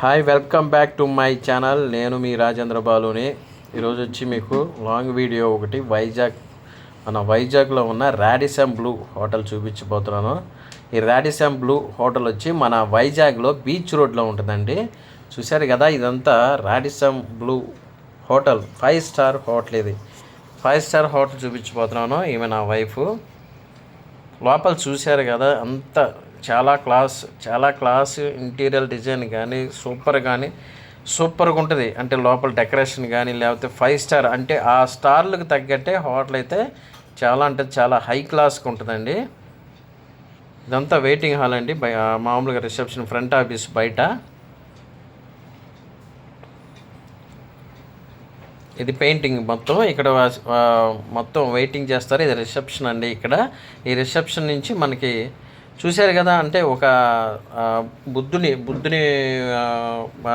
Hi welcome back to my channel. నేను మీ రాజేంద్ర బాలుని. ఈరోజు వచ్చి మీకు లాంగ్ వీడియో ఒకటి వైజాగ్లో ఉన్న రాడిసన్ బ్లూ హోటల్ చూపించబోతున్నాను. ఈ రాడిసన్ బ్లూ హోటల్ వచ్చి మన వైజాగ్లో బీచ్ రోడ్లో ఉంటుందండి. చూశారు కదా, ఇదంతా Radisson Blu hotel 5 star hotel. ఇది 5 స్టార్ హోటల్ చూపించబోతున్నాను. ఈమె నా వైఫ్. లోపల చూశారు కదా, అంత చాలా క్లాస్ ఇంటీరియర్ డిజైన్ కానీ సూపర్గా ఉంటుంది. అంటే లోపల డెకరేషన్ కానీ లేకపోతే 5 స్టార్ అంటే ఆ స్టార్లకు తగ్గట్టే హోటల్ అయితే చాలా హై క్లాస్గా ఉంటుందండి. ఇదంతా వెయిటింగ్ హాల్ అండి. మామూలుగా రిసెప్షన్ ఫ్రంట్ ఆఫీస్ బయట. ఇది పెయింటింగ్ మొత్తం ఇక్కడ మొత్తం వెయిటింగ్ చేస్తారు. ఇది రిసెప్షన్ అండి. ఇక్కడ ఈ రిసెప్షన్ నుంచి మనకి చూశారు కదా, అంటే ఒక బుద్ధుని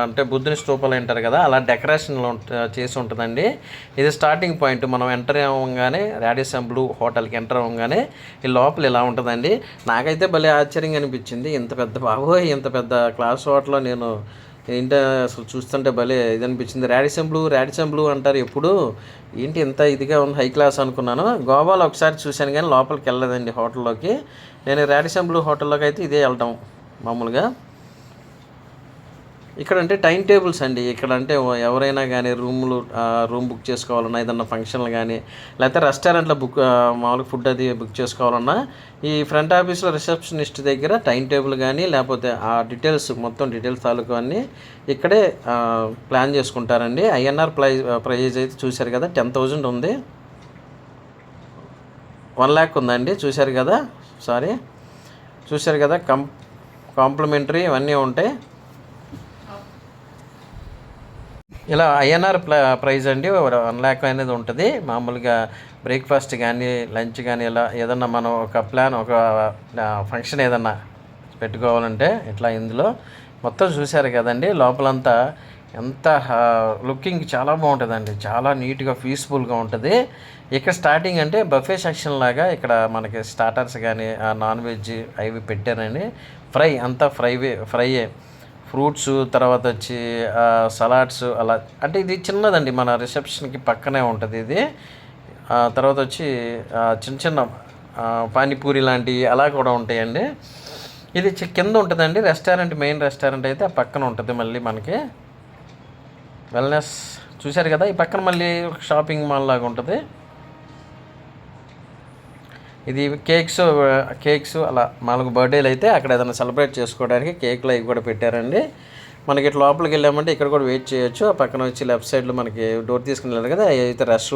అంటే బుద్ధుని స్తూపాలు అంటారు కదా, అలా డెకరేషన్లో చేసి ఉంటుందండి. ఇది స్టార్టింగ్ పాయింట్. మనం ఎంటర్ అవ్వగానే రాడిసన్ బ్లూ హోటల్కి ఎంటర్ అవ్వగానే ఈ లోపల ఇలా ఉంటుందండి. నాకైతే భలే ఆశ్చర్యంగా అనిపించింది. ఇంత పెద్ద క్లాస్ హోటల్లో నేను ఏంటి అసలు చూస్తుంటే భలే ఇది అనిపించింది. రాడిసన్ బ్లూ అంటారు ఎప్పుడు, ఏంటి ఇంత ఇదిగా ఉంది, హై క్లాస్ అనుకున్నాను. గోవాలో ఒకసారి చూశాను కానీ లోపలికి వెళ్ళలేదండి హోటల్లోకి. నేను రాడిసన్ బ్లూ హోటల్లోకి అయితే ఇదే వెళ్ళటం మామూలుగా. ఇక్కడ అంటే టైం టేబుల్స్ అండి. ఇక్కడ అంటే ఎవరైనా కానీ రూమ్ బుక్ చేసుకోవాలన్నా, ఏదన్నా ఫంక్షన్లు కానీ లేకపోతే రెస్టారెంట్లో మామూలుగా ఫుడ్ అది బుక్ చేసుకోవాలన్నా ఈ ఫ్రంట్ ఆఫీస్లో రిసెప్షనిస్ట్ దగ్గర టైం టేబుల్ కానీ లేకపోతే ఆ మొత్తం డీటెయిల్స్ తాలూకు అన్నీ ఇక్కడే ప్లాన్ చేసుకుంటారండి. ఐఎన్ఆర్ ప్రైజ్ అయితే చూశారు కదా, 10,000 ఉంది. 1 lakh ఉందండి. చూశారు కదా కాంప్లిమెంటరీ ఇవన్నీ ఉంటాయి. ఇలా ఐఎన్ఆర్ ప్రైజ్ అండి. 1 lakh అనేది ఉంటుంది. మామూలుగా బ్రేక్ఫాస్ట్ కానీ లంచ్ కానీ ఇలా ఏదన్నా మనం ఒక ఫంక్షన్ ఏదన్నా పెట్టుకోవాలంటే ఇట్లా ఇందులో మొత్తం చూశారు కదండి. లోపలంతా ఎంత లుకింగ్ చాలా బాగుంటుందండి. చాలా నీట్గా పీస్ఫుల్గా ఉంటుంది. ఇక్కడ స్టార్టింగ్ అంటే బఫే సెక్షన్ లాగా ఇక్కడ మనకి స్టార్టర్స్ కానీ నాన్ వెజ్ అవి పెట్టారండి. ఫ్రైయే ఫ్రూట్స్, తర్వాత వచ్చి సలాడ్స్ అలా. అంటే ఇది చిన్నదండి, మన రిసెప్షన్కి పక్కనే ఉంటుంది ఇది. తర్వాత వచ్చి చిన్న పానీపూరి లాంటివి అలా కూడా ఉంటాయండి. ఇది కింద ఉంటుందండి మెయిన్ రెస్టారెంట్ అయితే ఆ పక్కన ఉంటుంది. మళ్ళీ మనకి వెల్నెస్ చూశారు కదా, ఈ పక్కన మళ్ళీ షాపింగ్ మాల్ లాగా ఉంటుంది. ఇది కేక్స్ అలా 4 బర్త్డేలు అయితే అక్కడ ఏదైనా సెలబ్రేట్ చేసుకోవడానికి కేక్లు అవి కూడా పెట్టారండి. మనకి ఇట్లా లోపలికి వెళ్ళామంటే ఇక్కడ కూడా వెయిట్ చేయొచ్చు. ఆ పక్కన వచ్చి లెఫ్ట్ సైడ్లో మనకి డోర్ తీసుకుని వెళ్ళారు కదా, అవి అయితే రెస్ట్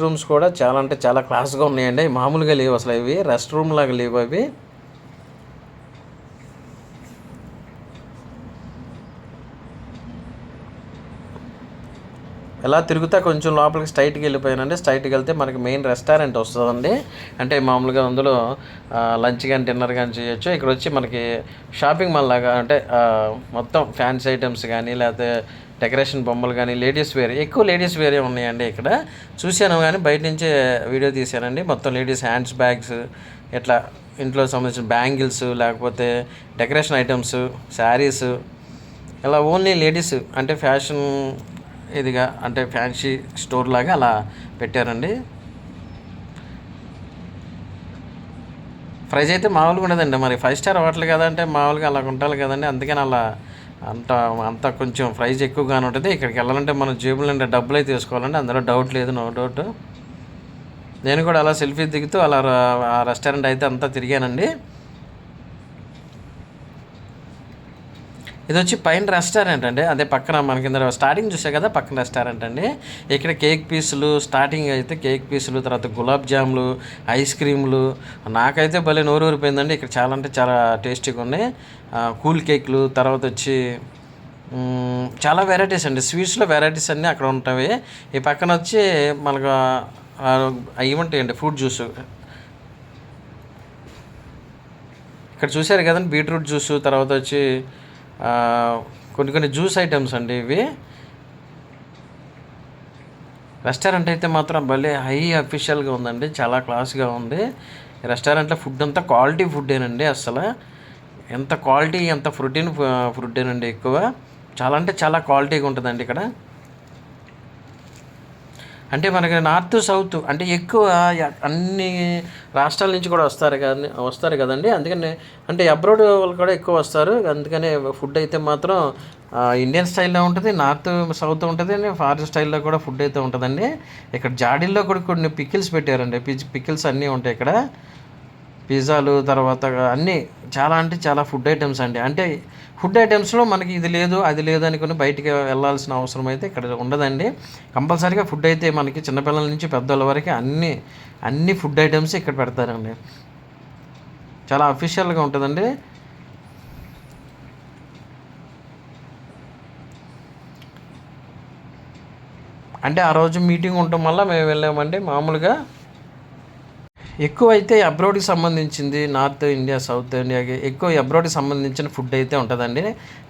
రూమ్స్ కూడా చాలా క్లాస్గా ఉన్నాయండి. మామూలుగా లేవు అసలు, ఇవి రెస్ట్ రూమ్ లాగా లేవు అవి. ఎలా తిరుగుతా కొంచెం లోపలికి స్ట్రైట్కి వెళ్ళిపోయానండి. స్ట్రైట్కి వెళ్తే మనకి మెయిన్ రెస్టారెంట్ వస్తుందండి. అంటే మామూలుగా అందులో లంచ్ కానీ డిన్నర్ కానీ చేయొచ్చు. ఇక్కడ వచ్చి మనకి షాపింగ్ మాల్ లాగా, అంటే మొత్తం ఫ్యాన్సీ ఐటమ్స్ కానీ లేకపోతే డెకరేషన్ బొమ్మలు కానీ ఎక్కువ లేడీస్ వేరే ఉన్నాయండి. ఇక్కడ చూశాను కానీ బయట నుంచే వీడియో తీశానండి. మొత్తం లేడీస్ హ్యాండ్స్ బ్యాగ్స్, ఇట్లా ఇంట్లో సంబంధించిన బ్యాంగిల్స్, లేకపోతే డెకరేషన్ ఐటమ్స్, శారీస్, ఇలా ఓన్లీ లేడీస్ అంటే ఫ్యాషన్ ఇదిగా, అంటే ఫ్యాన్సీ స్టోర్ లాగా అలా పెట్టారండి. ప్రైస్ అయితే మామూలుగా ఉండదండి. మరి 5 స్టార్ హోటల్ కదంటే మామూలుగా అలా ఉండాలి కదండి. అందుకని అలా అంత కొంచెం ప్రైస్ ఎక్కువగానే ఉంటుంది. ఇక్కడికి వెళ్ళాలంటే మనం జేబులు అంటే డబ్బులు అయితే తీసుకోవాలండి, అందులో డౌట్ లేదు, నో డౌట్. నేను కూడా అలా సెల్ఫీ దిగుతూ అలా ఆ రెస్టారెంట్ అయితే అంతా తిరిగానండి. ఇది వచ్చి పైన రెస్టారెంట్ అండి. అదే పక్కన మన కింద స్టార్టింగ్ చూసే కదా, పక్కన రెస్టారెంట్ అండి. ఇక్కడ స్టార్టింగ్ అయితే కేక్ పీసులు, తర్వాత గులాబ్ జాములు, ఐస్ క్రీములు. నాకైతే భలే నోరు ఊరిపోయిందండి. ఇక్కడ చాలా టేస్టీగా ఉన్నాయి. కూల్ కేక్లు, తర్వాత వచ్చి చాలా వెరైటీస్ అండి. స్వీట్స్లో వెరైటీస్ అన్నీ అక్కడ ఉంటాయి. ఈ పక్కన వచ్చి మనకు అవి ఉంటాయండి, ఫ్రూట్ జ్యూస్. ఇక్కడ చూసారు కదండి, బీట్రూట్ జ్యూసు, తర్వాత వచ్చి కొన్ని జ్యూస్ ఐటమ్స్ అండి ఇవి. రెస్టారెంట్ అయితే మాత్రం భలే హై అఫీషియల్గా ఉందండి, చాలా క్లాస్గా ఉంది. రెస్టారెంట్లో ఫుడ్ అంతా క్వాలిటీ ఫుడ్డేనండి. అసలు ఎంత క్వాలిటీ, ఎంత ప్రోటీన్ అండి ఎక్కువ. చాలా అంటే చాలా క్వాలిటీగా ఉంటుందండి ఇక్కడ. అంటే మనకి నార్త్ సౌత్ అంటే ఎక్కువ అన్ని రాష్ట్రాల నుంచి కూడా వస్తారు కదండి. అందుకని అంటే అబ్రాడ్ వాళ్ళు కూడా ఎక్కువ వస్తారు. అందుకనే ఫుడ్ అయితే మాత్రం ఇండియన్ స్టైల్లో ఉంటుంది, నార్త్ సౌత్ ఉంటుంది అండి, ఫారెన్ స్టైల్లో కూడా ఫుడ్ అయితే ఉంటుందండి. ఇక్కడ జాడీల్లో కూడా కొన్ని పికిల్స్ పెట్టారండి. పికిల్స్ అన్నీ ఉంటాయి ఇక్కడ. పిజ్జాలు తర్వాత అన్నీ చాలా అంటే చాలా ఫుడ్ ఐటమ్స్ అండి. అంటే ఫుడ్ ఐటమ్స్లో మనకి ఇది లేదు అది లేదు అనుకుని బయటికి వెళ్ళాల్సిన అవసరం అయితే ఇక్కడ ఉండదండి. కంపల్సరీగా ఫుడ్ అయితే మనకి చిన్నపిల్లల నుంచి పెద్దవాళ్ళ వరకు అన్ని ఫుడ్ ఐటమ్స్ ఇక్కడ పెడతారండి. చాలా అఫీషియల్గా ఉంటుందండి. అంటే ఆ రోజు మీటింగ్ ఉండటం వల్ల మేము వెళ్ళామండి. మామూలుగా ఎక్కువైతే అబ్రాడ్కి సంబంధించింది, నార్త్ ఇండియా సౌత్ ఇండియాకి ఎక్కువ అబ్రాడ్కి సంబంధించిన ఫుడ్ అయితే ఉంటుందండి.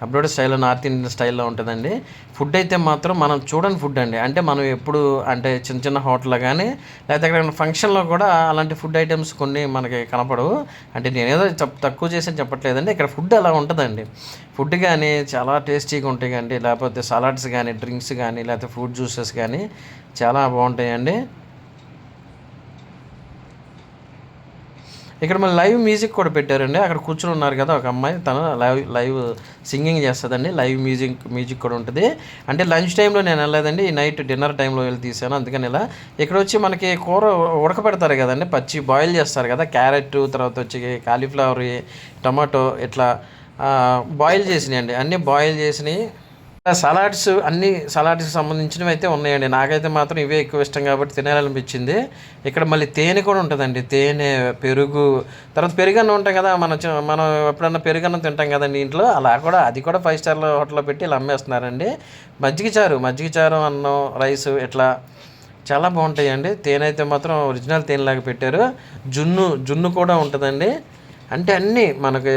అబ్రాడ్ స్టైల్లో నార్త్ ఇండియన్ స్టైల్లో ఉంటుందండి. ఫుడ్ అయితే మాత్రం మనం చూడని ఫుడ్ అండి. అంటే మనం ఎప్పుడు అంటే చిన్న చిన్న హోటల్లో కానీ లేకపోతే ఎక్కడైనా ఫంక్షన్లో కూడా అలాంటి ఫుడ్ ఐటమ్స్ కొన్ని మనకి కనపడవు. అంటే నేనేదో తక్కువ చేసి చెప్పట్లేదండి. ఇక్కడ ఫుడ్ అలా ఉంటుందండి. ఫుడ్ కానీ చాలా టేస్టీగా ఉంటాయి అండి. లేకపోతే సలాడ్స్ కానీ, డ్రింక్స్ కానీ, లేకపోతే ఫ్రూట్ జ్యూసెస్ కానీ చాలా బాగుంటాయండి. ఇక్కడ మళ్ళీ లైవ్ మ్యూజిక్ కూడా పెట్టారండి. అక్కడ కూర్చొని ఉన్నారు కదా ఒక అమ్మాయి, తను లైవ్ సింగింగ్ చేస్తుందండి. లైవ్ మ్యూజిక్ కూడా ఉంటుంది. అంటే లంచ్ టైంలో నేను వెళ్ళలేదండి, ఈ నైట్ డిన్నర్ టైంలో వెళ్ళి తీసాను. అందుకని ఇలా ఇక్కడ వచ్చి మనకి కూర ఉడకపెడతారు కదండి, పచ్చి బాయిల్ చేస్తారు కదా, క్యారెట్ తర్వాత వచ్చి కాలీఫ్లవర్, టమాటో ఇట్లా బాయిల్ చేసినాయి అన్నీ బాయిల్ చేసినాయి. సలాడ్స్ సలాడ్స్కి సంబంధించినవి అయితే ఉన్నాయండి. నాకైతే మాత్రం ఇవే ఎక్కువ ఇష్టం కాబట్టి తినాలనిపించింది. ఇక్కడ మళ్ళీ తేనె కూడా ఉంటుందండి. తేనె, పెరుగు, తర్వాత పెరుగన్నం ఉంటాం కదా, మనం ఎప్పుడన్నా పెరుగన్నం తింటాం కదండి ఇంట్లో, అలా కూడా అది కూడా 5 స్టార్ హోటల్లో పెట్టి ఇలా అమ్మేస్తున్నారండి. మజ్జిగ చారు అన్నం, రైస్ ఇట్లా చాలా బాగుంటాయండి. తేనె అయితే మాత్రం ఒరిజినల్ తేనెలాగా పెట్టారు. జున్ను కూడా ఉంటుందండి. అంటే అన్నీ మనకి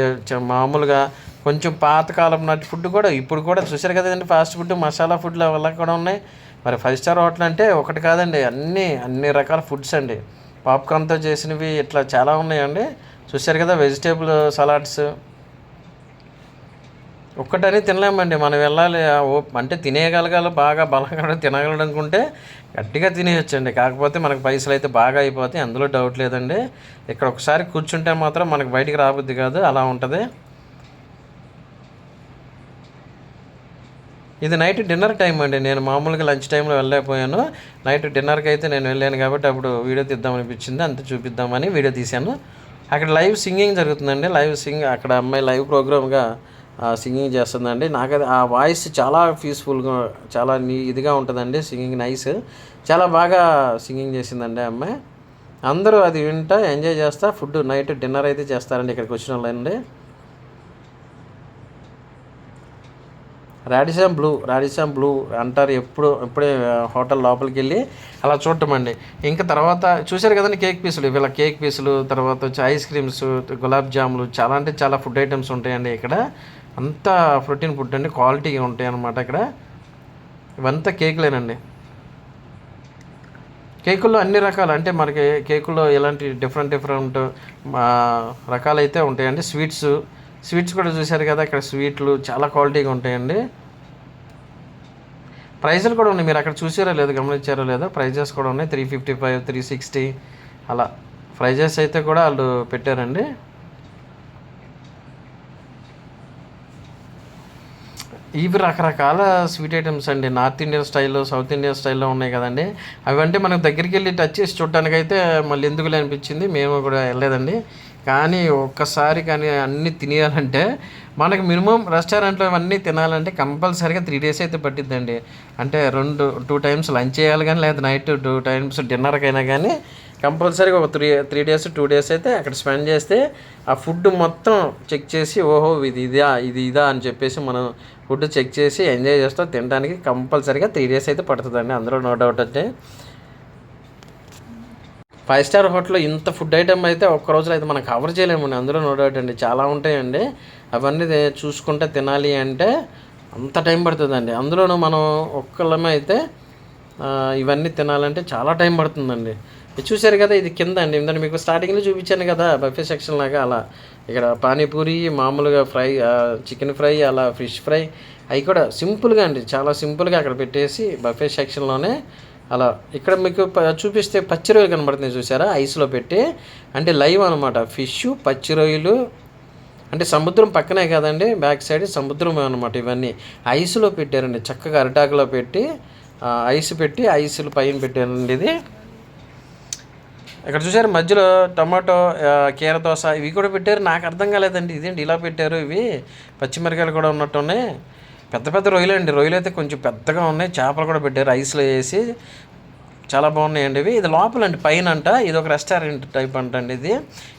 మామూలుగా కొంచెం పాతకాలం నాటి ఫుడ్ కూడా ఇప్పుడు కూడా చూశారు కదండి. ఫాస్ట్ ఫుడ్, మసాలా ఫుడ్లు వల్ల కూడా ఉన్నాయి. మరి 5 స్టార్ హోటల్ అంటే ఒకటి కాదండి, అన్ని రకాల ఫుడ్స్ అండి. పాప్కార్న్తో చేసినవి ఇట్లా చాలా ఉన్నాయండి. చూశారు కదా, వెజిటేబుల్ సలాడ్స్ ఒక్కటని తినలేమండి. మనం వెళ్ళాలి అంటే తినేయగలగాలి, బాగా బలంగా తినగలడు అనుకుంటే గట్టిగా తినేయచ్చండి. కాకపోతే మనకు పైసలు అయితే బాగా అయిపోతాయి, అందులో డౌట్ లేదండి. ఇక్కడ ఒకసారి కూర్చుంటే మాత్రం మనకు బయటికి రాబుద్ది కాదు, అలా ఉంటుంది. ఇది నైట్ డిన్నర్ టైం అండి. నేను మామూలుగా లంచ్ టైంలో వెళ్ళలేకపోయాను. నైట్ డిన్నర్కి అయితే నేను వెళ్ళాను కాబట్టి అప్పుడు వీడియో తీద్దామనిపించింది, అంతే చూపిద్దామని వీడియో తీశాను. అక్కడ లైవ్ సింగింగ్ జరుగుతుందండి. అక్కడ అమ్మాయి లైవ్ ప్రోగ్రామ్గా సింగింగ్ చేస్తుందండి. నాకైతే ఆ వాయిస్ చాలా పీస్ఫుల్గా చాలా ఇదిగా ఉంటుందండి. సింగింగ్ నైస్, చాలా బాగా సింగింగ్ చేసిందండి ఆ అమ్మాయి. అందరూ అది వింటా ఎంజాయ్ చేస్తా ఫుడ్ నైట్ డిన్నర్ అయితే చేస్తారండి ఇక్కడికి వచ్చిన వాళ్ళండి. రాడిసామ్ బ్లూ అంటారు ఎప్పుడే హోటల్ లోపలికి వెళ్ళి అలా చూడటం అండి. ఇంకా తర్వాత చూశారు కదండి కేక్ పీసులు, తర్వాత వచ్చి ఐస్ క్రీమ్స్, గులాబ్ జాములు, చాలా అంటే చాలా ఫుడ్ ఐటమ్స్ ఉంటాయండి ఇక్కడ. అంతా ప్రోటీన్ ఫుడ్ అండి, క్వాలిటీగా ఉంటాయి అన్నమాట ఇక్కడ. ఇవంతా కేకులేనండి. కేకుల్లో అన్ని రకాలు అంటే మనకి కేకుల్లో ఎలాంటి డిఫరెంట్ రకాలైతే ఉంటాయండి. స్వీట్స్ కూడా చూశారు కదా, ఇక్కడ స్వీట్లు చాలా క్వాలిటీగా ఉంటాయండి. ప్రైజులు కూడా ఉన్నాయి, మీరు అక్కడ చూసారో లేదో గమనించారో లేదో, ప్రైజెస్ కూడా ఉన్నాయి. 355, 360 అలా ప్రైజెస్ అయితే కూడా వాళ్ళు పెట్టారండి. ఇవి రకరకాల స్వీట్ ఐటమ్స్ అండి. నార్త్ ఇండియన్ స్టైల్లో, సౌత్ ఇండియన్ స్టైల్లో ఉన్నాయి కదండి. అవంటే మనకు దగ్గరికి వెళ్ళి టచ్ చేసి చూడటానికైతే మళ్ళీ ఎందుకులే అనిపించింది, మేము కూడా వెళ్ళలేదండి. కానీ ఒక్కసారి కానీ అన్నీ తినేయాలంటే మనకు మినిమం రెస్టారెంట్లో ఇవన్నీ తినాలంటే కంపల్సరీగా 3 days అయితే పట్టిద్దండి. అంటే 2 times లంచ్ చేయాలి కానీ, లేదా నైట్ 2 times డిన్నర్కైనా కానీ కంపల్సరీగా ఒక 3 days 2 days అయితే అక్కడ స్పెండ్ చేస్తే ఆ ఫుడ్ మొత్తం చెక్ చేసి, ఓహో ఇది ఇదా అని చెప్పేసి మనం ఫుడ్ చెక్ చేసి ఎంజాయ్ చేస్తూ తినడానికి కంపల్సరీగా 3 days అయితే పడుతుందండి, అందులో నో డౌట్. అంటే 5 స్టార్ హోటల్లో ఇంత ఫుడ్ ఐటమ్ అయితే ఒక్క రోజులో అయితే మనం కవర్ చేయలేమండి, అందులో నో డౌట్ అండి. చాలా ఉంటాయండి, అవన్నీ చూసుకుంటే తినాలి అంటే అంత టైం పడుతుందండి. అందులోనూ మనం ఒక్కళ్ళమే అయితే ఇవన్నీ తినాలంటే చాలా టైం పడుతుందండి. ఇది చూశారు కదా, ఇది కింద అండి. ఇందని మీకు స్టార్టింగ్లో చూపించాను కదా బఫే సెక్షన్ లాగా, అలా ఇక్కడ పానీపూరి, మామూలుగా ఫ్రై, చికెన్ ఫ్రై, అలా ఫిష్ ఫ్రై, అవి కూడా సింపుల్గా అండి, చాలా సింపుల్గా అక్కడ పెట్టేసి బఫే సెక్షన్లోనే అలా. ఇక్కడ మీకు చూపిస్తే పచ్చి రొయ్యలు కనబడుతుంది చూసారా, ఐస్లో పెట్టి, అంటే లైవ్ అనమాట. ఫిష్, పచ్చి రొయ్యలు, అంటే సముద్రం పక్కనే కదండి, బ్యాక్ సైడ్ సముద్రం అనమాట. ఇవన్నీ ఐస్లో పెట్టారండి, చక్కగా అరిటాకులో పెట్టి ఐస్ పెట్టి ఐస్లు పైన పెట్టారండి. ఇది ఇక్కడ చూసారు మధ్యలో టమాటో, కీర దోస ఇవి కూడా పెట్టారు. నాకు అర్థం కాలేదండి, ఇదేంటి ఇలా పెట్టారు, ఇవి పచ్చిమిరకాయలు కూడా ఉన్నట్టు ఉన్నాయి. పెద్ద పెద్ద రొయ్యలు అండి, రొయ్యలు అయితే కొంచెం పెద్దగా ఉన్నాయి. చేపలు కూడా పెట్టారు ఐస్లో వేసి, చాలా బాగున్నాయండి ఇవి. ఇది లోపలండి, పైన అంట. ఇది ఒక రెస్టారెంట్ టైప్ అంటండి.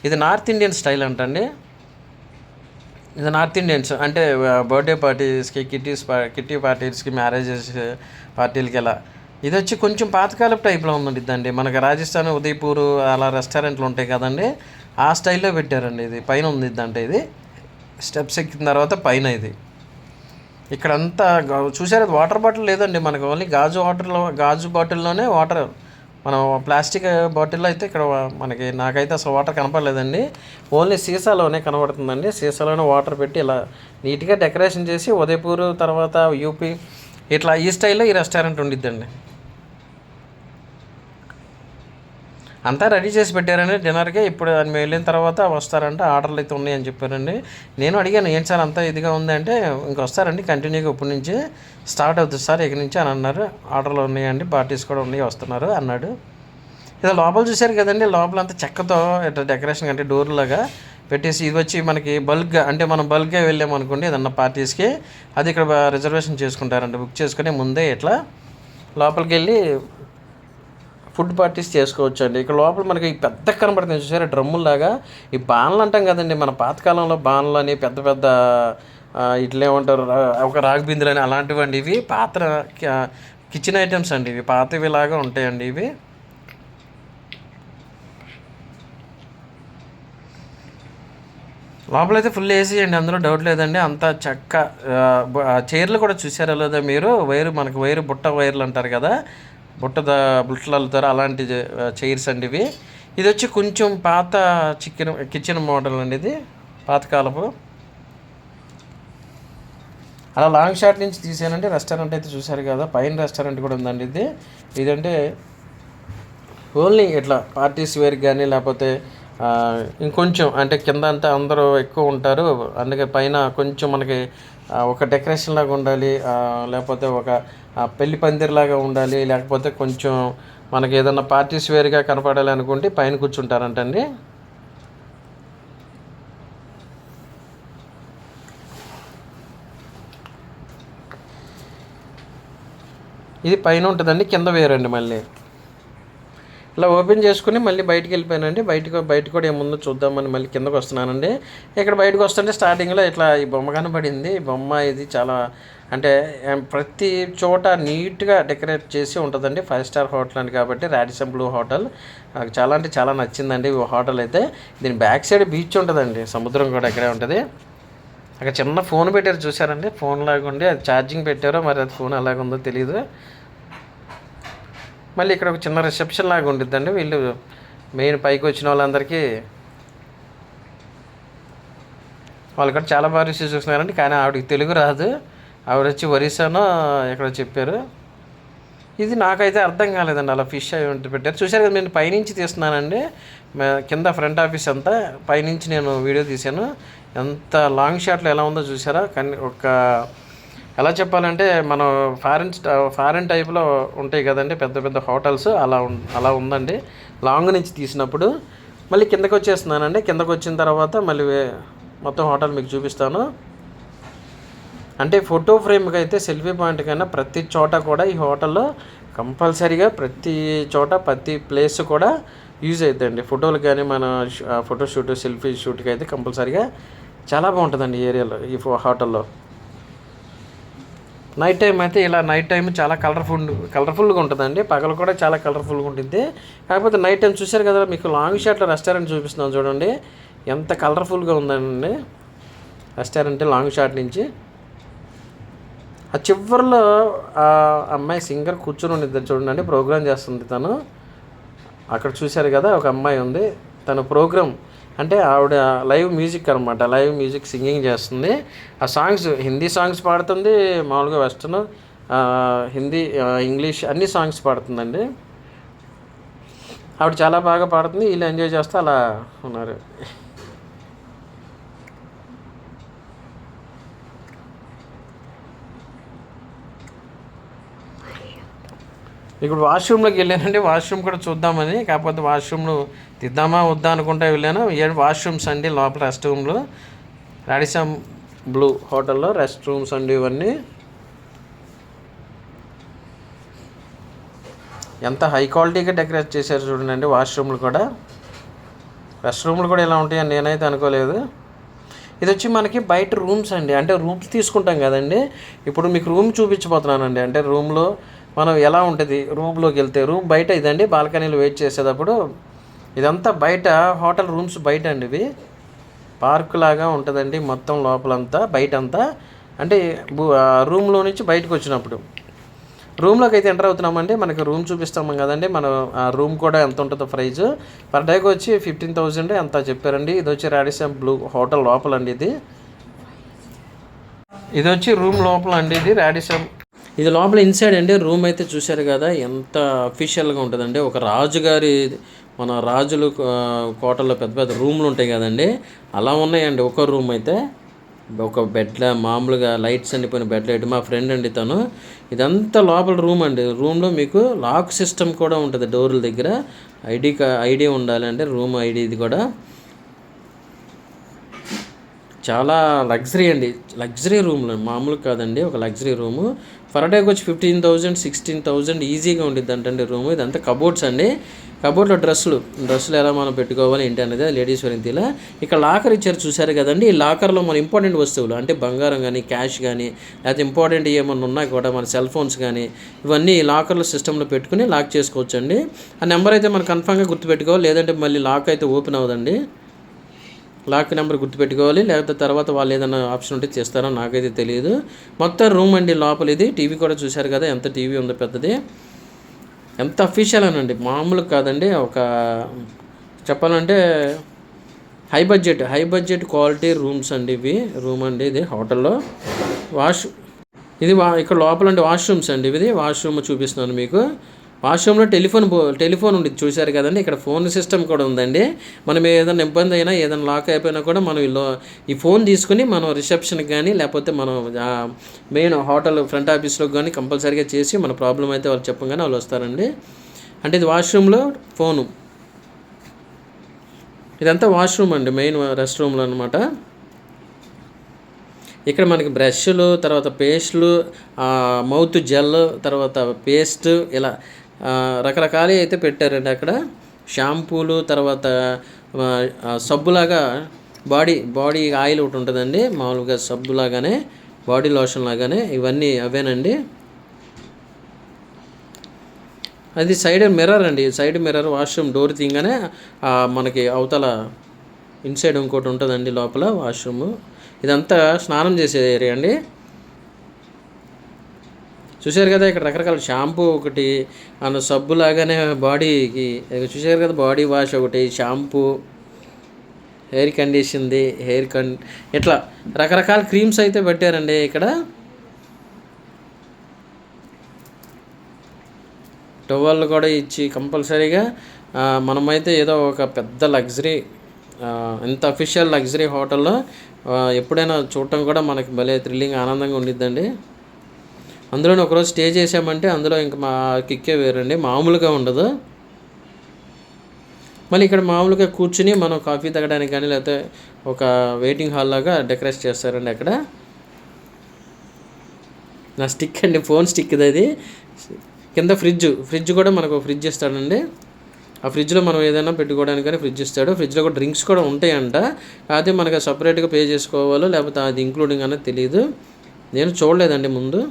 ఇది నార్త్ ఇండియన్ స్టైల్ అంటండి. ఇది నార్త్ ఇండియన్స్ అంటే బర్త్డే పార్టీస్కి, కిట్టి పార్టీస్కి, మ్యారేజెస్ పార్టీలకి ఇలా. ఇది వచ్చి కొంచెం పాతకాలపు టైప్లో ఉందండి. మనకి రాజస్థాన్, ఉదయపూర్ అలా రెస్టారెంట్లు ఉంటాయి కదండి, ఆ స్టైల్లో పెట్టారండి. ఇది పైన ఉంది ఇదంటే, ఇది స్టెప్స్ ఎక్కిన తర్వాత పైన ఇది. ఇక్కడంతా చూసారు, వాటర్ బాటిల్ లేదండి మనకు, ఓన్లీ గాజు బాటిల్లోనే వాటర్. మనం ప్లాస్టిక్ బాటిల్లో అయితే ఇక్కడ మనకి, నాకైతే అసలు వాటర్ కనపడలేదండి. ఓన్లీ సీసాలోనే కనబడుతుందండి. సీసాలోనే వాటర్ పెట్టి ఇలా నీట్గా డెకరేషన్ చేసి, ఉదయపూర్ తర్వాత యూపీ ఇట్లా ఈ స్టైల్లో ఈ రెస్టారెంట్ ఉండిద్దండి. అంతా రెడీ చేసి పెట్టారండి డిన్నర్కి. ఇప్పుడు మేము వెళ్ళిన తర్వాత వస్తారంటే, ఆర్డర్లు అయితే ఉన్నాయని చెప్పారండి. నేను అడిగాను, ఏంటి సార్ అంతా ఇదిగా ఉంది అంటే, ఇంకొస్తారండి కంటిన్యూగా, ఇప్పటి నుంచి స్టార్ట్ అవుతుంది సార్ ఇక నుంచి అని అన్నారు. ఆర్డర్లు ఉన్నాయండి, పార్టీస్ కూడా ఉన్నాయి, వస్తున్నారు అన్నాడు. ఇది లోపల చూశారు కదండి, లోపల అంతా చెక్కతో ఇట్లా డెకరేషన్ అంటే డోర్లాగా పెట్టేసి, ఇది వచ్చి మనకి బల్క్గా, అంటే మనం బల్క్గా వెళ్ళామనుకోండి ఏదన్నా పార్టీస్కి, అది ఇక్కడ రిజర్వేషన్ చేసుకుంటారండి. బుక్ చేసుకుని ముందే ఇట్లా లోపలికి వెళ్ళి ఫుడ్ పార్టీస్ చేసుకోవచ్చు అండి. ఇక్కడ లోపల మనకి పెద్ద కనబడుతుంది చూసారా, డ్రమ్ముల్లాగా. ఈ బాణలు అంటాం కదండి, మన పాతకాలంలో బాణలు అని పెద్ద పెద్ద ఇట్లా ఏమంటారు, ఒక రాగి బిందులు అని అలాంటివండి. ఇవి పాత కిచెన్ ఐటమ్స్ అండి, ఇవి పాతవి లాగా ఉంటాయండి ఇవి. లోపలైతే ఫుల్ ఏసీ అండి, అందులో డౌట్ లేదండి. అంతా చక్క చైర్లు కూడా చూసారా లేదా మీరు, మనకు బుట్ట వైర్లు అంటారు కదా, బుట్టలు అల్లుతారు, అలాంటి చైర్స్ అండి ఇవి. ఇది వచ్చి కొంచెం పాత కిచెన్ మోడల్ అండి, ఇది పాతకాలపు. అలా లాంగ్ షాట్ నుంచి తీసానండి. రెస్టారెంట్ అయితే చూసారు కదా, పైన రెస్టారెంట్ కూడా ఉందండి. ఇదంటే ఓన్లీ ఇట్లా పార్టీస్ వేర్కి కానీ, లేకపోతే ఇంకొంచెం అంటే కింద అంతా అందరూ ఎక్కువ ఉంటారు, అందుకే పైన కొంచెం మనకి ఒక డెకరేషన్ లాగా ఉండాలి, లేకపోతే ఒక పెళ్లి పందిరిలాగా ఉండాలి, లేకపోతే కొంచెం మనకి ఏదన్నా పార్టీస్ వేర్గా కనపడాలి అనుకుంటే పైన కూర్చుంటారంటండి. ఇది పైన ఉంటుందండి, కింద వేరండి. మళ్ళీ ఇలా ఓపెన్ చేసుకుని మళ్ళీ బయటికి వెళ్ళిపోయానండి. బయట కూడా ఏముందో చూద్దామని మళ్ళీ కిందకు వస్తున్నానండి. ఇక్కడ బయటకు వస్తుంటే స్టార్టింగ్లో ఇట్లా ఈ బొమ్మ కనబడింది. ఈ బొమ్మ ఇది చాలా అంటే ప్రతి చోట నీట్గా డెకరేట్ చేసి ఉంటుందండి. 5 స్టార్ హోటల్ అని కాబట్టి, రాడిసన్ బ్లూ హోటల్ నాకు చాలా అంటే చాలా నచ్చిందండి ఈ హోటల్ అయితే. దీని బ్యాక్ సైడ్ బీచ్ ఉంటుందండి, సముద్రం కూడా ఇక్కడే ఉంటుంది. అక్కడ చిన్న ఫోన్ పెట్టారు చూసారండి, ఫోన్ లాగా ఉండి అది ఛార్జింగ్ పెట్టారో మరి అది ఫోన్ ఎలాగుందో తెలియదు. మళ్ళీ ఇక్కడ ఒక చిన్న రిసెప్షన్ లాగా ఉంటుందండి. వీళ్ళు మెయిన్ పైకి వచ్చిన వాళ్ళందరికీ వాళ్ళు కూడా చాలా బాగా రిసీవ్ చూస్తున్నారండి. కానీ ఆవిడకి తెలుగు రాదు, ఆవిడ వచ్చి ఒరిస్సానో ఎక్కడో చెప్పారు. ఇది నాకైతే అర్థం కాలేదండి, అలా ఫిష్ అవి పెట్టారు. చూశారు కదా, నేను పైనుంచి తీస్తున్నానండి, కింద ఫ్రంట్ ఆఫీస్ అంతా పైనుంచి నేను వీడియో తీశాను. ఎంత లాంగ్ షాట్లో ఎలా ఉందో చూసారా. కానీ ఎలా చెప్పాలంటే మనం ఫారెన్ టైప్లో ఉంటాయి కదండి పెద్ద పెద్ద హోటల్స్, అలా ఉందండి లాంగ్ నుంచి తీసినప్పుడు. మళ్ళీ కిందకు వచ్చేస్తున్నానండి. కిందకు వచ్చిన తర్వాత మళ్ళీ మొత్తం హోటల్ మీకు చూపిస్తాను. అంటే ఫోటో ఫ్రేమ్కి అయితే, సెల్ఫీ పాయింట్ కన్నా ప్రతి చోట కూడా ఈ హోటల్లో కంపల్సరీగా ప్రతి చోట ప్రతి ప్లేస్ కూడా యూజ్ అవుతుందండి ఫోటోలు కానీ, మన ఫోటోషూట్ సెల్ఫీ షూట్కి అయితే కంపల్సరీగా చాలా బాగుంటుందండి ఈ ఏరియాలో, ఈ హోటల్లో. నైట్ టైం అయితే ఇలా నైట్ టైం చాలా కలర్ఫుల్గా ఉంటుందండి. పగలు కూడా చాలా కలర్ఫుల్గా ఉంటుంది. కాకపోతే నైట్ టైం చూశారు కదా, మీకు లాంగ్ షాట్లో రెస్టారెంట్ చూపిస్తున్నాను చూడండి, ఎంత కలర్ఫుల్గా ఉందండి రెస్టారెంట్ లాంగ్ షాట్ నుంచి. ఆ చివరిలో ఆ అమ్మాయి సింగర్ కూర్చొని ఉండిద్దారు చూడండి, ప్రోగ్రామ్ చేస్తుంది తను. అక్కడ చూశారు కదా ఒక అమ్మాయి ఉంది, తన ప్రోగ్రామ్ అంటే ఆవిడ లైవ్ మ్యూజిక్ అనమాట, లైవ్ మ్యూజిక్ సింగింగ్ చేస్తుంది. ఆ సాంగ్స్ హిందీ సాంగ్స్ పాడుతుంది, మామూలుగా వెస్ట్రన్, హిందీ, ఇంగ్లీష్ అన్ని సాంగ్స్ పాడుతుందండి. ఆవిడ చాలా బాగా పాడుతుంది, వీళ్ళు ఎంజాయ్ చేస్తూ అలా ఉన్నారు. ఇప్పుడు వాష్రూమ్లోకి వెళ్ళానండి, వాష్రూమ్ కూడా చూద్దామని. కాకపోతే వాష్రూమ్లు తిద్దామా వద్దా అనుకుంటా వెళ్ళాను. వాష్రూమ్స్ అండి లోపల, రెస్ట్ రూమ్లు, రాడిసన్ బ్లూ హోటల్లో రెస్ట్ రూమ్స్ అండి ఇవన్నీ. ఎంత హై క్వాలిటీగా డెకరేట్ చేశారు చూడండి వాష్రూమ్లు కూడా. రెస్ట్ రూమ్లు కూడా ఇలా ఉంటాయని నేనైతే అనుకోలేదు. ఇది వచ్చి మనకి బయట రూమ్స్ అండి, అంటే రూమ్స్ తీసుకుంటాం కదండి. ఇప్పుడు మీకు రూమ్ చూపించబోతున్నానండి. అంటే రూమ్లో మనం ఎలా ఉంటుంది, రూమ్లోకి వెళ్తే రూమ్ బయట ఇదండి, బాల్కనీలో వెయిట్ చేసేటప్పుడు ఇదంతా బయట హోటల్ రూమ్స్ బయట అండి. ఇవి పార్క్ లాగా ఉంటుందండి మొత్తం లోపలంతా, బయటంతా. అంటే రూమ్లో నుంచి బయటకు వచ్చినప్పుడు రూమ్లోకి అయితే ఎంటర్ అవుతున్నామండి. మనకి రూమ్ చూపిస్తాము కదండి, మనం ఆ రూమ్ కూడా ఎంత ఉంటుందో ప్రైజ్ పర్ డేకి వచ్చి 15,000 ఎంత చెప్పారండి. ఇది వచ్చి రాడిసన్ బ్లూ హోటల్ లోపల అండి. ఇది వచ్చి రూమ్ లోపల అండి, ఇది రాడిసన్. ఇది లోపల ఇన్సైడ్ అండి. రూమ్ అయితే చూశారు కదా ఎంత అఫీషియల్గా ఉంటుందండి. ఒక రాజుగారి, మన రాజులు కోటల్లో పెద్ద పెద్ద రూమ్లు ఉంటాయి కదండి, అలా ఉన్నాయండి. ఒక రూమ్ అయితే ఒక బెడ్ల మామూలుగా లైట్స్ అండిపోయిన బెడ్ లైట్. మా ఫ్రెండ్ అండి తను. ఇదంతా లోపల రూమ్ అండి. రూమ్లో మీకు లాక్ సిస్టమ్ కూడా ఉంటుంది డోర్ల దగ్గర. ఐడి ఉండాలి అంటే రూమ్ ఐడి. ఇది కూడా చాలా లగ్జరీ అండి, లగ్జరీ రూమ్లు మామూలు కాదండి, ఒక లగ్జరీ రూము. పర్ డేకి వచ్చి 15,000 16,000 ఈజీగా ఉండిద్ది అంటండి రూము. ఇదంతా కబోర్డ్స్ అండి. కబోర్డ్లో డ్రెస్సులు ఎలా మనం పెట్టుకోవాలి ఏంటి అనేది లేడీస్ వెరింతీలా. ఇక్కడ లాకర్ ఇచ్చారు చూసారు కదండి. ఈ లాకర్లో మన ఇంపార్టెంట్ వస్తువులు అంటే బంగారం కానీ, క్యాష్ కానీ, లేకపోతే ఇంపార్టెంట్ ఏమన్నా ఉన్నా కూడా మన సెల్ ఫోన్స్ కానీ ఇవన్నీ లాకర్లో సిస్టంలో పెట్టుకుని లాక్ చేసుకోవచ్చండి. ఆ నెంబర్ అయితే మనం కన్ఫామ్గా గుర్తుపెట్టుకోవాలి, లేదంటే మళ్ళీ లాక్ అయితే ఓపెన్ అవ్వదండి. లాక్ నెంబర్ గుర్తుపెట్టుకోవాలి, లేకపోతే తర్వాత వాళ్ళు ఏదైనా ఆప్షన్ ఉంటే చేస్తారో నాకైతే తెలియదు. మొత్తం రూమ్ అండి లోపల. ఇది టీవీ కూడా చూశారు కదా ఎంత టీవీ ఉందో పెద్దది, ఎంత అఫీషియల్ అనండి, మామూలు కాదండి. ఒక చెప్పాలంటే హై బడ్జెట్ క్వాలిటీ రూమ్స్ అండి ఇవి. రూమ్ అండి ఇది హోటల్లో. ఇక్కడ లోపల అండి వాష్రూమ్స్ అండి. ఇది వాష్రూమ్ చూపిస్తున్నాను మీకు. వాష్రూమ్లో టెలిఫోన్ ఉంది చూశారు కదండి. ఇక్కడ ఫోన్ సిస్టమ్ కూడా ఉందండి. మనం ఏదైనా ఇబ్బంది అయినా, ఏదైనా లాక్ అయిపోయినా కూడా మనం ఈ ఫోన్ తీసుకుని మనం రిసెప్షన్కి కానీ, లేకపోతే మనం మెయిన్ హోటల్ ఫ్రంట్ ఆఫీస్లోకి కానీ కంపల్సరీగా చేసి మన ప్రాబ్లం అయితే వాళ్ళు చెప్పగానే వాళ్ళు వస్తారండి. అంటే ఇది వాష్రూమ్లో ఫోను. ఇదంతా వాష్రూమ్ అండి, మెయిన్ రెస్ట్ రూమ్లో అనమాట. ఇక్కడ మనకి బ్రష్లు, తర్వాత పేస్ట్లు, మౌత్ జెల్, తర్వాత పేస్ట్, ఇలా రకరకాలు అయితే పెట్టారండి అక్కడ. షాంపూలు, తర్వాత సబ్బులాగా బాడీ ఆయిల్ ఒకటి ఉంటుందండి, మామూలుగా సబ్బులాగానే, బాడీ లోషన్ లాగానే, ఇవన్నీ అవేనండి. అది సైడ్ మిర్రర్ అండి, సైడ్ మిర్రర్. వాష్రూమ్ డోర్ తీయగానే మనకి అవతల ఇన్సైడ్ ఇంకోటి ఉంటుందండి లోపల వాష్రూము. ఇదంతా స్నానం చేసే ఏరియా అండి. చూశారు కదా ఇక్కడ రకరకాల షాంపూ ఒకటి, సబ్బు లాగానే బాడీకి చూశారు కదా, బాడీ వాష్ ఒకటి, షాంపూ, హెయిర్ కండిషన్ది, ఇట్లా రకరకాల క్రీమ్స్ అయితే పెట్టారండి ఇక్కడ. టవల్ కూడా ఇచ్చి కంపల్సరీగా మనమైతే ఏదో ఒక పెద్ద లగ్జరీ, ఎంత అఫీషియల్ లగ్జరీ హోటల్లో ఎప్పుడైనా చూడటం కూడా మనకి భలే థ్రిల్లింగ్, ఆనందంగా ఉండిద్దండి. అందులోనే ఒకరోజు స్టే చేసామంటే అందులో ఇంకా మా కిక్కే వేరండి, మామూలుగా ఉండదు. మళ్ళీ ఇక్కడ మామూలుగా కూర్చుని మనం కాఫీ తాగడానికి కానీ, లేకపోతే ఒక వెయిటింగ్ హాల్ లాగా డెకరేట్ చేస్తారండి అక్కడ. నా స్టిక్ అండి, ఫోన్ స్టిక్ ఇది. అది కింద ఫ్రిడ్జ్ కూడా మనకు ఫ్రిడ్జ్ ఇస్తాడండి. ఆ ఫ్రిడ్జ్లో మనం ఏదైనా పెట్టుకోవడానికి కానీ ఫ్రిడ్జ్ ఇస్తాడు. ఫ్రిడ్జ్లో కూడా డ్రింక్స్ కూడా ఉంటాయంట, అదే మనకు సపరేట్గా పే చేసుకోవాలో లేకపోతే అది ఇంక్లూడింగ్ అనేది తెలియదు, నేను చూడలేదండి ముందు.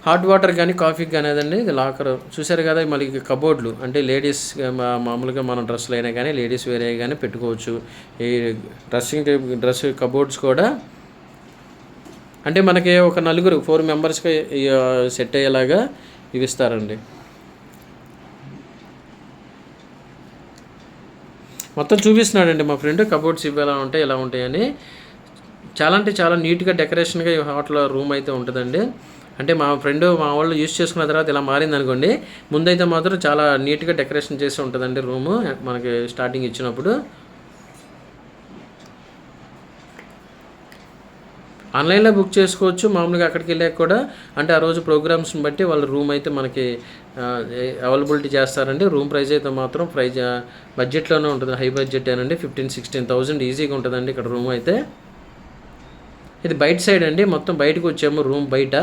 హాట్ వాటర్ కానీ కాఫీకి కానీ అదండి. ఇది లాకర్ చూసారు కదా. మళ్ళీ కబోర్డ్లు అంటే లేడీస్ మామూలుగా మనం డ్రెస్సులు అయినా కానీ, లేడీస్ వేరే కానీ పెట్టుకోవచ్చు. ఈ డ్రెస్ కబోర్డ్స్ కూడా అంటే మనకి ఒక 4 మెంబర్స్కి సెట్ అయ్యేలాగా ఇవి ఇస్తారండి. మొత్తం చూపిస్తున్నాడండి మా ఫ్రెండ్ కబోర్డ్స్ ఇవి ఎలా ఉంటాయి ఎలా ఉంటాయని. చాలా అంటే చాలా నీట్గా డెకరేషన్గా ఈ హోటల్ రూమ్ అయితే ఉంటుందండి. అంటే మా ఫ్రెండ్ మా వాళ్ళు యూజ్ చేసుకున్న తర్వాత ఇలా మారింది అనుకోండి, ముందైతే మాత్రం చాలా నీట్గా డెకరేషన్ చేసి ఉంటుందండి రూము మనకి స్టార్టింగ్ ఇచ్చినప్పుడు. ఆన్లైన్లో బుక్ చేసుకోవచ్చు, మామూలుగా అక్కడికి వెళ్ళాక కూడా. అంటే ఆ రోజు ప్రోగ్రామ్స్ని బట్టి వాళ్ళ రూమ్ అయితే మనకి అవైలబిలిటీ చేస్తారండి. రూమ్ ప్రైస్ అయితే మాత్రం బడ్జెట్లోనే ఉంటుంది, హై బడ్జెట్ ఏనండి. 15,000-16,000 ఈజీగా ఉంటుందండి ఇక్కడ రూమ్ అయితే. ఇది బయట సైడ్ అండి, మొత్తం బయటకు వచ్చాము రూమ్ బయట.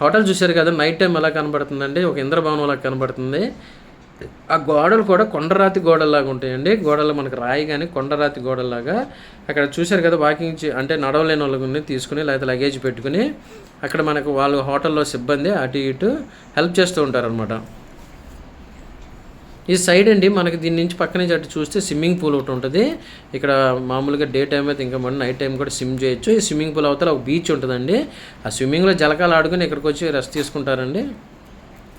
హోటల్ చూశారు కదా నైట్ టైం ఎలా కనబడుతుందండి, ఒక ఇంద్రభవనం లాగా కనబడుతుంది. ఆ గోడలు కూడా కొండరాతి గోడల్లాగా ఉంటాయండి. గోడలు మనకు రాయి కానీ కొండరాతి గోడల్లాగా. అక్కడ చూశారు కదా వాకింగ్ అంటే నడవలేని వాళ్ళని తీసుకుని లేకపోతే లగేజ్ పెట్టుకుని అక్కడ మనకు వాళ్ళు హోటల్లో సిబ్బంది అటు ఇటు హెల్ప్ చేస్తూ ఉంటారనమాట. ఈ సైడ్ అండి మనకి దీని నుంచి పక్క నుంచి అటు చూస్తే స్విమ్మింగ్ పూల్ ఒకటి ఉంటుంది. ఇక్కడ మామూలుగా డే టైం అయితే ఇంకా మనం నైట్ టైం కూడా స్విమ్ చేయొచ్చు. ఈ స్విమ్మింగ్ పూల్ అవతల ఒక బీచ్ ఉంటుందండి. ఆ స్విమ్మింగ్లో జలకాలు ఆడుకుని ఇక్కడికి వచ్చి రెస్ట్ తీసుకుంటారండి,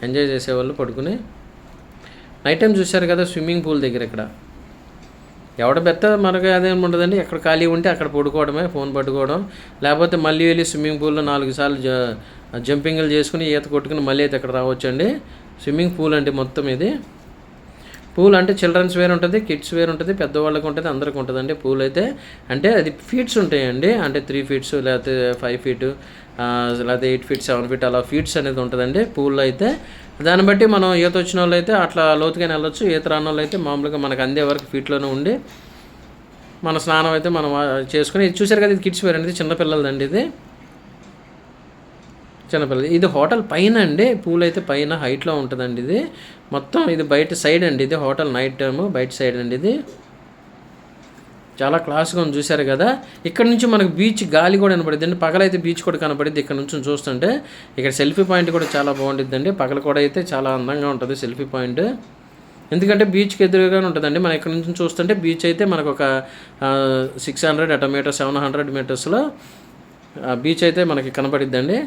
ఎంజాయ్ చేసేవాళ్ళు పడుకుని. నైట్ టైం చూశారు కదా స్విమ్మింగ్ పూల్ దగ్గర ఇక్కడ ఎవడ బెత్త మనకు అదేం ఉండదండి. ఎక్కడ ఖాళీ ఉంటే అక్కడ పడుకోవడమే, ఫోన్ పట్టుకోవడం. లేకపోతే మళ్ళీ వెళ్ళి స్విమ్మింగ్ పూల్లో 4 సార్లు జంపింగ్లు చేసుకుని ఈత కొట్టుకుని మళ్ళీ అయితే ఇక్కడ రావచ్చండి. స్విమ్మింగ్ పూల్ అంటే మొత్తం ఇది పూల్ అంటే చిల్డ్రన్స్ వేర్ ఉంటుంది, కిడ్స్ వేర్ ఉంటుంది, పెద్దవాళ్ళకి ఉంటుంది, అందరికీ ఉంటుందండి పూల్ అయితే. అంటే అది ఫీట్స్ ఉంటాయండి, అంటే 3 feet లేకపోతే 5 feet లేకపోతే 8 feet 7 feet అలా ఫీట్స్ అనేది ఉంటుందండి పూల్లో అయితే. దాన్ని బట్టి మనం ఈత వచ్చిన వాళ్ళు అయితే అట్లా లోతుగానే వెళ్ళొచ్చు, ఈత రాని వాళ్ళు అయితే మామూలుగా మనకు అందే వరకు ఫీట్లోనే ఉండి మన స్నానం అయితే మనం చేసుకుని. ఇది చూసారు కదా ఇది కిడ్స్ వేర్ అనేది, చిన్నపిల్లలదండి ఇది, చిన్నపిల్లలు. ఇది హోటల్ పైన అండి, పూల్ అయితే పైన హైట్లో ఉంటుందండి ఇది మొత్తం. ఇది బయట సైడ్ అండి, ఇది హోటల్ నైట్ టైము బయట సైడ్ అండి. ఇది చాలా క్లాస్గా ఉంది చూశారు కదా. ఇక్కడ నుంచి మనకు బీచ్ గాలి కూడా కనపడుద్ది అండి, పగలైతే బీచ్ కూడా కనపడుద్ది ఇక్కడ నుంచి చూస్తుంటే. ఇక్కడ సెల్ఫీ పాయింట్ కూడా చాలా బాగుంటుంది అండి, పగల కూడా అయితే చాలా అందంగా ఉంటుంది సెల్ఫీ పాయింట్. ఎందుకంటే బీచ్కి ఎదురుగానే ఉంటుందండి. మనం ఇక్కడ నుంచి చూస్తుంటే బీచ్ అయితే మనకు ఒక 600 అట మీటర్ 700 మీటర్స్లో బీచ్ అయితే మనకి కనపడిద్దండి.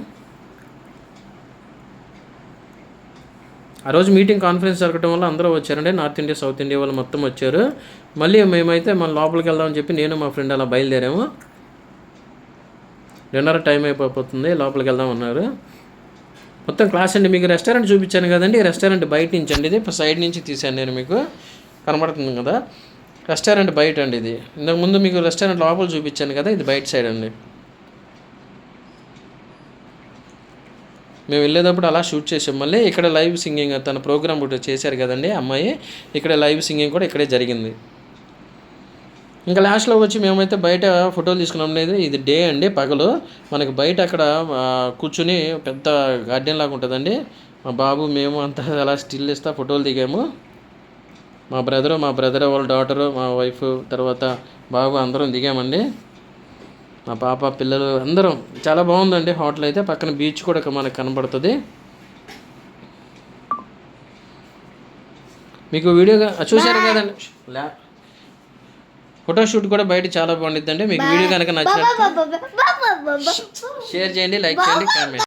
ఆ రోజు మీటింగ్ కాన్ఫరెన్స్ జరగడం వల్ల అందరూ వచ్చారండి, నార్త్ ఇండియా సౌత్ ఇండియా వాళ్ళు మొత్తం వచ్చారు. మళ్ళీ మేమైతే మన లోపలికి వెళ్దామని చెప్పి నేను మా ఫ్రెండ్ అలా బయలుదేరాము. డిన్నర్ టైం అయిపోతుంది, లోపలికి వెళ్దాం అన్నారు. మొత్తం క్లాస్ అండి. మీకు రెస్టారెంట్ చూపించాను కదండి, రెస్టారెంట్ బయట నుంచి అండి, ఇది సైడ్ నుంచి తీసాను నేను, మీకు కనబడుతుంది కదా రెస్టారెంట్ బయట అండి. ఇది ఇంతకుముందు మీకు రెస్టారెంట్ లోపల చూపించాను కదా, ఇది బయట సైడ్ అండి. మేము వెళ్ళేటప్పుడు అలా షూట్ చేసాం. మళ్ళీ ఇక్కడ లైవ్ సింగింగ్ తన ప్రోగ్రామ్ కూడా చేశారు కదండి అమ్మాయి, ఇక్కడ లైవ్ సింగింగ్ కూడా ఇక్కడే జరిగింది. ఇంకా లాస్ట్లో వచ్చి మేమైతే బయట ఫోటోలు తీసుకున్నాం. లేదు ఇది డే అండి, పగలు. మనకి బయట అక్కడ కూర్చుని పెద్ద గార్డెన్ లాగా ఉంటుందండి. మా బాబు మేము అంతా అలా స్టిల్ ఇస్తా ఫోటోలు దిగాము. మా బ్రదర్ వాళ్ళ డాటరు, మా వైఫ్, తర్వాత బాబు అందరం దిగామండి. మా పాప పిల్లలు అందరం. చాలా బాగుందండి హోటల్ అయితే. పక్కన బీచ్ కూడా మనకు కనబడుతుంది. మీకు వీడియోగా చూసారు కదండి, ఫోటోషూట్ కూడా బయట చాలా బాగుంటుందండి. మీకు వీడియో కనుక నచ్చినట్టు షేర్ చేయండి, లైక్ చేయండి, కామెంట్